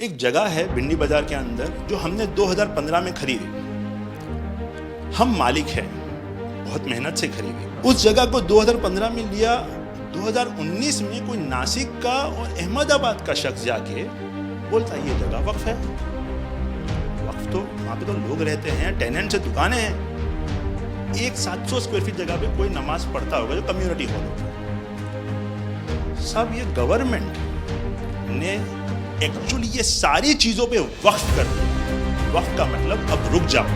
एक जगह है भिंडी बाजार के अंदर जो हमने 2015 में खरीदी। हम मालिक हैं, बहुत मेहनत से खरीदी। उस जगह को 2015 में लिया। 2019 में कोई नासिक का और अहमदाबाद का शख्स जाके बोलता ये जगह वक्फ है। वक्फ तो वहां पे तो लोग रहते हैं, टेनेंट से दुकानें हैं। एक 700 स्क्वायर फीट जगह पे कोई नमाज पढ़ता होगा जो कम्युनिटी हॉल होगा। सब ये गवर्नमेंट ने एक्चुअली ये सारी चीजों पे वक्फ कर दिया। वक्फ का मतलब अब रुक जाओ,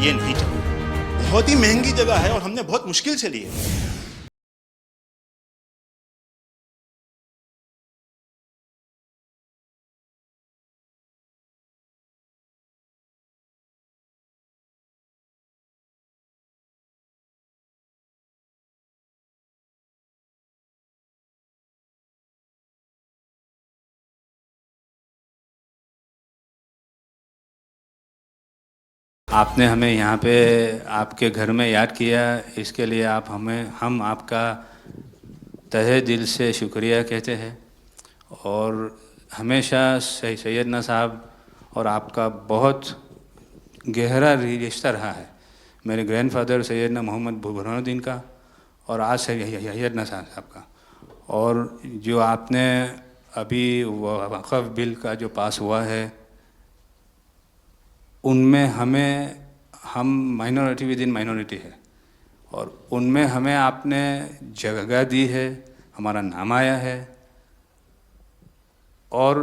ये नहीं चलेगा। बहुत ही महंगी जगह है और हमने बहुत मुश्किल से ली है। आपने हमें यहाँ पे आपके घर में याद किया, इसके लिए हम आपका तहे दिल से शुक्रिया कहते हैं। और हमेशा सैयदना साहब और आपका बहुत गहरा रिश्ता रहा है। मेरे ग्रैंडफादर सैयदना मोहम्मद बुरहानुद्दीन का और आज सैयदना साहब का। और जो आपने अभी वक़्फ़ बिल का जो पास हुआ है उनमें हम माइनॉरिटी विद इन माइनॉरिटी है और उनमें हमें आपने जगह दी है, हमारा नाम आया है। और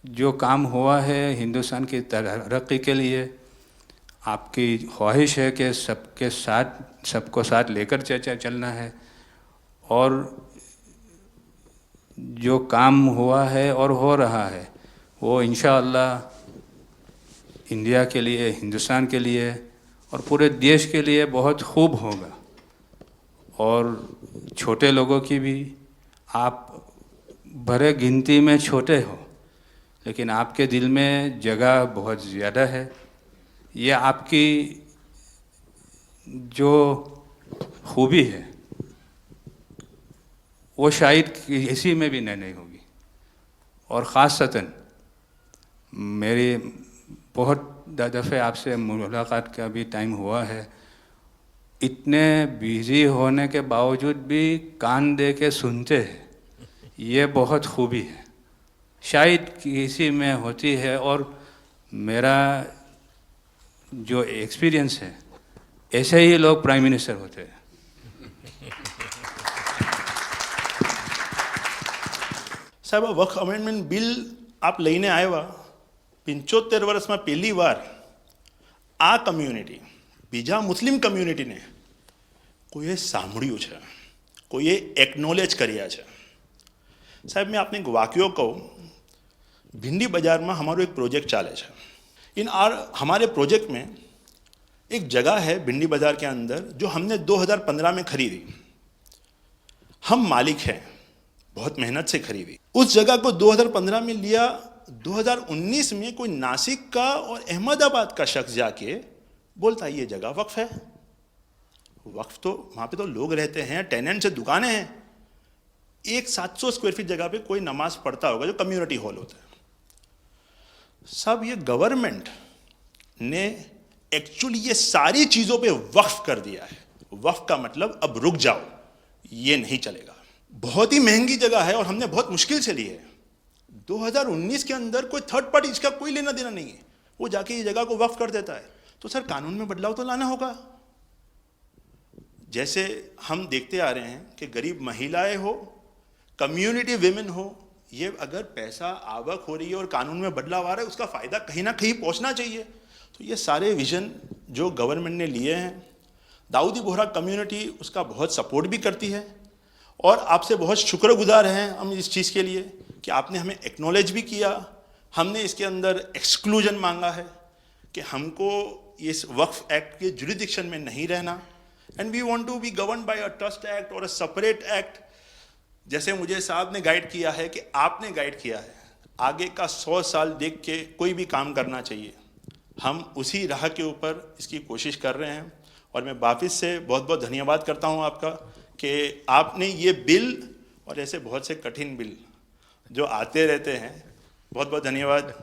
जो काम हुआ है हिंदुस्तान की तरक्की के लिए, आपकी ख्वाहिश है कि सबको साथ लेकर चलना है। और जो काम हुआ है और हो रहा है वो इंशाअल्लाह इंडिया के लिए, हिंदुस्तान के लिए और पूरे देश के लिए बहुत खूब होगा। और छोटे लोगों की भी, आप भरे गिनती में छोटे हो लेकिन आपके दिल में जगह बहुत ज़्यादा है। ये आपकी जो खूबी है वो शायद किसी में भी नहीं होगी। और ख़ासतन मेरी बहुत दफ़े आपसे मुलाकात का भी टाइम हुआ है। इतने बिज़ी होने के बावजूद भी कान दे के सुनते हैं, ये बहुत खूबी है, शायद किसी में होती है। और मेरा जो एक्सपीरियंस है, ऐसे ही लोग प्राइम मिनिस्टर होते हैं। साहब, वक्फ अमेंडमेंट बिल आप લઈને આવ્યા 75 વર્ષમાં પહેલી વાર આ કમ્યુનિટી, બીજા મુસ્લિમ કમ્યુનિટીને કોઈએ સાંભળ્યું છે, કોઈએ एक्नॉलेज કર્યા છે। સાહેબ, मैं आपने एक वाक्य कहूँ। भिंडी बाजार में हमारो एक प्रोजेक्ट चाले है। हमारे प्रोजेक्ट में एक जगह है भिंडी बाजार के अंदर जो हमने 2015 में खरीदी। हम मालिक हैं, बहुत मेहनत से खरीदी। उस जगह को 2015 में लिया। 2019 में कोई नासिक का और अहमदाबाद का शख्स जाके बोलता ये जगह वक्फ है। वक्फ तो वहां पे तो लोग रहते हैं, टेनेंट से दुकानें हैं। एक 700 स्क्वायर फीट जगह पे कोई नमाज पढ़ता होगा जो कम्युनिटी हॉल होता है। सब ये गवर्नमेंट ने एक्चुअली ये सारी चीजों पे वक्फ कर दिया है। वक्फ का मतलब अब रुक जाओ, ये नहीं चलेगा। बहुत ही महंगी जगह है और हमने बहुत मुश्किल से ली है। 2019 के अंदर कोई थर्ड पार्टी, इसका कोई लेना देना नहीं है, वो जाके ये जगह को वक्फ कर देता है। तो सर, कानून में बदलाव तो लाना होगा। जैसे हम देखते आ रहे हैं कि गरीब महिलाएं हो, कम्युनिटी विमेन हो, ये अगर पैसा आवक हो रही है और कानून में बदलाव आ रहा है, उसका फायदा कहीं ना कहीं पहुंचना चाहिए। तो ये सारे विजन जो गवर्नमेंट ने लिए हैं, दाऊदी बोहरा कम्युनिटी उसका बहुत सपोर्ट भी करती है। और आपसे बहुत शुक्रगुजार हैं हम इस चीज़ के लिए कि आपने हमें एक्नॉलेज भी किया। हमने इसके अंदर एक्सक्लूजन मांगा है कि हमको इस वक्फ एक्ट के जुरिडिक्शन में नहीं रहना, and we want to be govern by a trust act और अ सेपरेट एक्ट। जैसे मुझे साहब ने गाइड किया है कि आपने गाइड किया है, आगे का 100 साल देख के कोई भी काम करना चाहिए। हम उसी राह के ऊपर इसकी कोशिश कर रहे हैं। और मैं वापस से बहुत बहुत धन्यवाद करता हूँ आपका कि आपने ये बिल और ऐसे बहुत से कठिन बिल जो आते रहते हैं, बहुत बहुत धन्यवाद।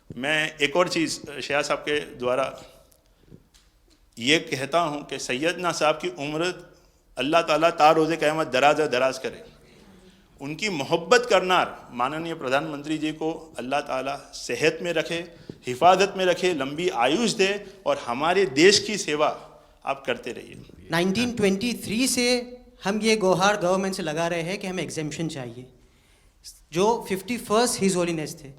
मैं एक और चीज़ शाह साहब के द्वारा ये कहता हूँ कि सैयदना साहब की उम्र अल्लाह ताला ता रोज़े क़यामत दराज दराज करे। उनकी मोहब्बत करनार माननीय प्रधानमंत्री जी को अल्लाह ताला सेहत में रखे, हिफाजत में रखे, लंबी आयुष दे और हमारे देश की सेवा आप करते रहिए। 1923 से हम ये गुहार गवर्नमेंट से लगा रहे हैं कि हमें एग्जेम्पशन चाहिए। जो 51st हिज होलीनेस थे,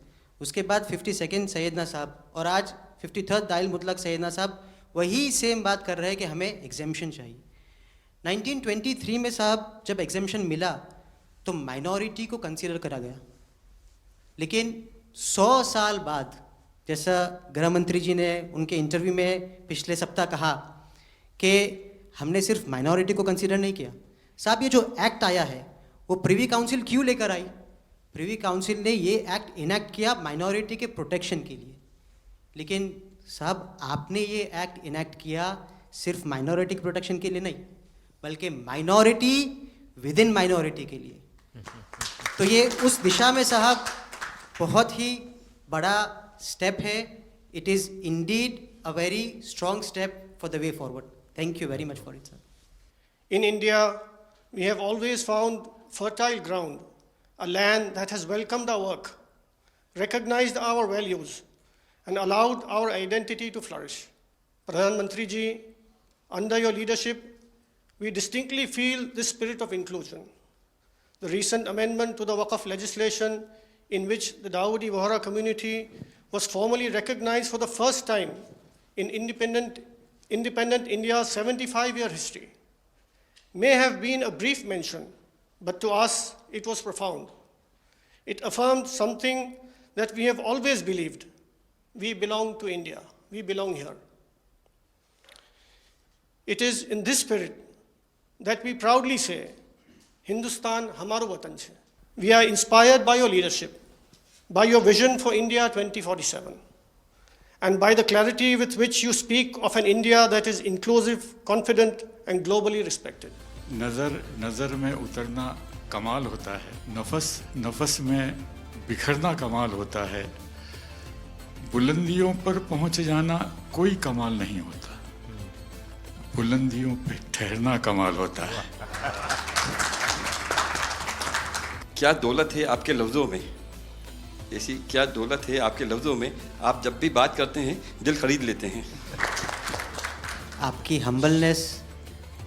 उसके बाद 52nd सैयदना साहब और आज 53rd दाइल मुतलक सैयदना साहब वही सेम बात कर रहे हैं कि हमें एग्जेम्पशन चाहिए। 1923 में साहब जब एग्जेम्पशन मिला तो माइनॉरिटी को कंसीडर करा गया, लेकिन 100 साल बाद, जैसा गृह मंत्री जी ने उनके इंटरव्यू में पिछले सप्ताह कहा कि हमने सिर्फ माइनॉरिटी को कंसीडर नहीं किया। साहब ये जो एक्ट आया है वो प्रिवी काउंसिल क्यों लेकर आई? प्रिवी काउंसिल ने ये एक्ट इनैक्ट किया माइनॉरिटी के प्रोटेक्शन के लिए, लेकिन साहब आपने ये एक्ट इनैक्ट किया सिर्फ माइनॉरिटी के प्रोटेक्शन के लिए नहीं, बल्कि माइनॉरिटी विद इन माइनॉरिटी के लिए। तो ये उस दिशा में साहब बहुत ही बड़ा स्टेप है। It is indeed a very strong step for the way forward. Thank you very much for it, sir. In India, we have always found fertile ground, a land that has welcomed our work, recognized our values, and allowed our identity to flourish. Pradhan Mantri ji, under your leadership, we distinctly feel this spirit of inclusion. The recent amendment to the Waqf legislation, in which the Dawoodi Bohra community was formally recognized for the first time in independent India's 75-year history, may have been a brief mention, but to us it was profound. It affirmed something that we have always believed: we belong to India, we belong here. It is in this spirit that we proudly say, Hindustan hamaro watan chhe. We are inspired by your leadership, by your vision for India 2047. And by the clarity with which you speak of an India that is inclusive, confident, and globally respected. नज़र में उतरना कमाल होता है, नफस में बिखरना कमाल होता है, बुलंदियों पर पहुंच जाना कोई कमाल नहीं होता, बुलंदियों पे ठहरना कमाल होता है। क्या दौलत है आपके लफ्ज़ों में, ऐसी क्या दौलत है आपके लफ्ज़ों में, आप जब भी बात करते हैं दिल खरीद लेते हैं। आपकी हम्बलनेस,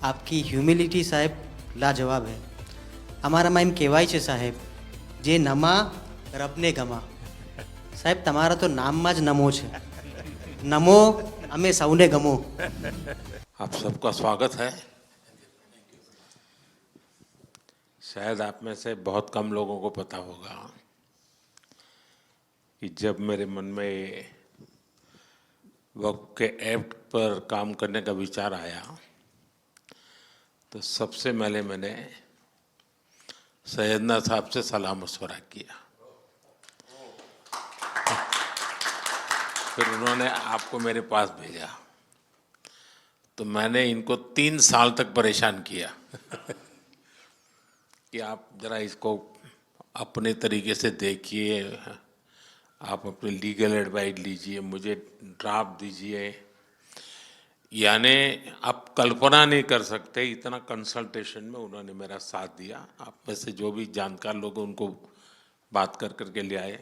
आपकी ह्यूमिलिटी साहेब लाजवाब है। हमारा माइम केवाई छे साहेब जे नमा रबने गमा। साहेब तमारा तो नाम ज नमो छे, नमो अमे सौने गमो। आप सबका स्वागत है। शायद आप में से बहुत कम लोगों को पता होगा कि जब मेरे मन में वक्फ के एक्ट पर काम करने का विचार आया तो सबसे पहले मैंने सैयदना साहब से सलाह मशवरा किया। फिर उन्होंने आपको मेरे पास भेजा तो मैंने इनको 3 साल तक परेशान किया कि आप जरा इसको अपने तरीके से देखिए, आप अपनी लीगल एडवाइस लीजिए, मुझे ड्राफ्ट दीजिए। यानी आप कल्पना नहीं कर सकते इतना कंसल्टेशन में उन्होंने मेरा साथ दिया। आप में से जो भी जानकार लोग उनको बात कर करके ले आए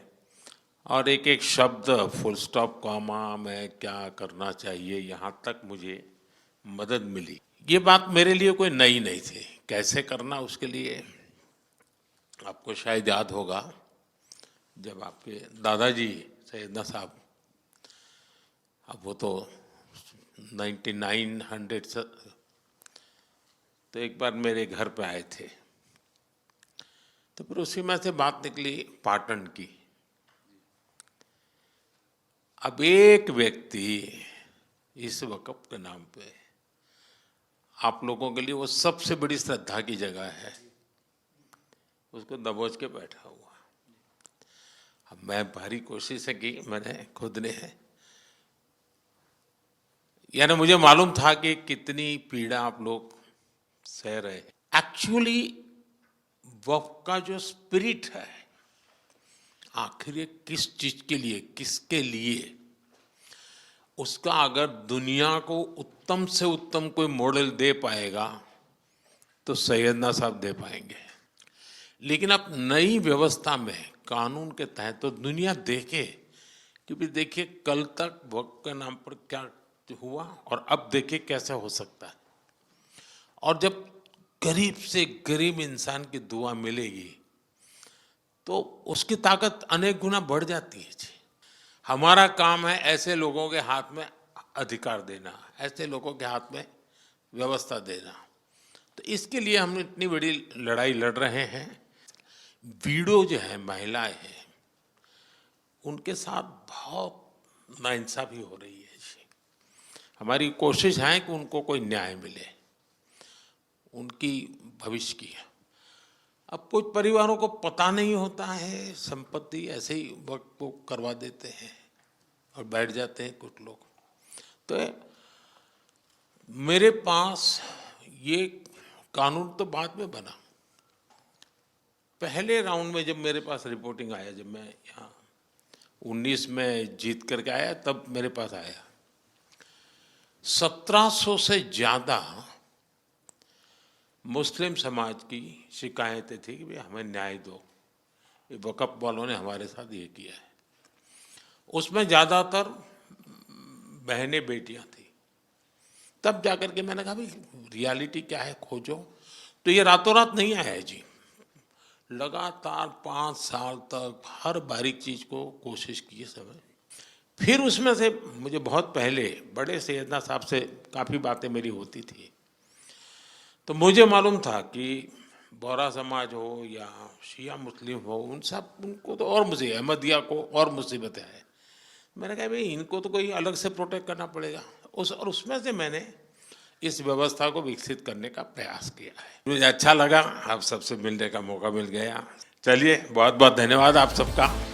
और एक एक शब्द फुल स्टॉप कॉमा में क्या करना चाहिए यहाँ तक मुझे मदद मिली। ये बात मेरे लिए कोई नई नहीं थी, कैसे करना उसके लिए आपको शायद याद होगा जब आपके दादाजी सैयदना साहब, अब वो तो 1900 से, तो एक बार मेरे घर पे आए थे तो फिर उसी में से बात निकली पाटन की। अब एक व्यक्ति इस वक़्फ़ के नाम पे आप लोगों के लिए वो सबसे बड़ी श्रद्धा की जगह है, उसको दबोच के बैठा हुआ। अब मैं भारी कोशिश की मैंने खुद ने है, यानी मुझे मालूम था कि कितनी पीड़ा आप लोग सह रहे हैं। एक्चुअली वक्फ का जो स्पिरिट है आखिर ये किस चीज के लिए, किसके लिए, उसका अगर दुनिया को उत्तम से उत्तम कोई मॉडल दे पाएगा तो सैयदना साहब दे पाएंगे। लेकिन अब नई व्यवस्था में कानून के तहत तो दुनिया देखे, क्योंकि देखिए कल तक वक्त के नाम पर क्या हुआ और अब देखिए कैसे हो सकता है। और जब गरीब से गरीब इंसान की दुआ मिलेगी तो उसकी ताकत अनेक गुना बढ़ जाती है जी। हमारा काम है ऐसे लोगों के हाथ में अधिकार देना, ऐसे लोगों के हाथ में व्यवस्था देना। तो इसके लिए हम इतनी बड़ी लड़ाई लड़ रहे हैं। वीडो जो है, महिलाएं हैं, उनके साथ बहुत नाइंसाफी हो रही है जी। हमारी कोशिश है कि उनको कोई न्याय मिले, उनकी भविष्य की। अब कुछ परिवारों को पता नहीं होता है, संपत्ति ऐसे ही वक्त को करवा देते हैं और बैठ जाते हैं कुछ लोग। तो मेरे पास ये कानून तो बाद में बना, पहले राउंड में जब मेरे पास रिपोर्टिंग आया, जब मैं यहाँ 19 में जीत करके आया, तब मेरे पास आया 1700 से ज़्यादा मुस्लिम समाज की शिकायतें थी कि भाई हमें न्याय दो, ये वक़्फ़ वालों ने हमारे साथ ये किया है। उसमें ज़्यादातर बहनें बेटियां थी। तब जाकर के मैंने कहा भाई रियलिटी क्या है, खोजो। तो ये रातों रात नहीं आया है जी, लगातार 5 साल तक हर बारीक चीज़ को कोशिश की समय। फिर उसमें से मुझे बहुत पहले बड़े सैयदना साहब से काफ़ी बातें मेरी होती थी, तो मुझे मालूम था कि बोहरा समाज हो या शिया मुस्लिम हो, उनको तो और मुझे अहमदिया को और मुसीबतें हैं। मैंने कहा भाई इनको तो कोई अलग से प्रोटेक्ट करना पड़ेगा। और उसमें से मैंने इस व्यवस्था को विकसित करने का प्रयास किया है। मुझे अच्छा लगा, आप सबसे मिलने का मौका मिल गया। चलिए, बहुत बहुत धन्यवाद आप सबका।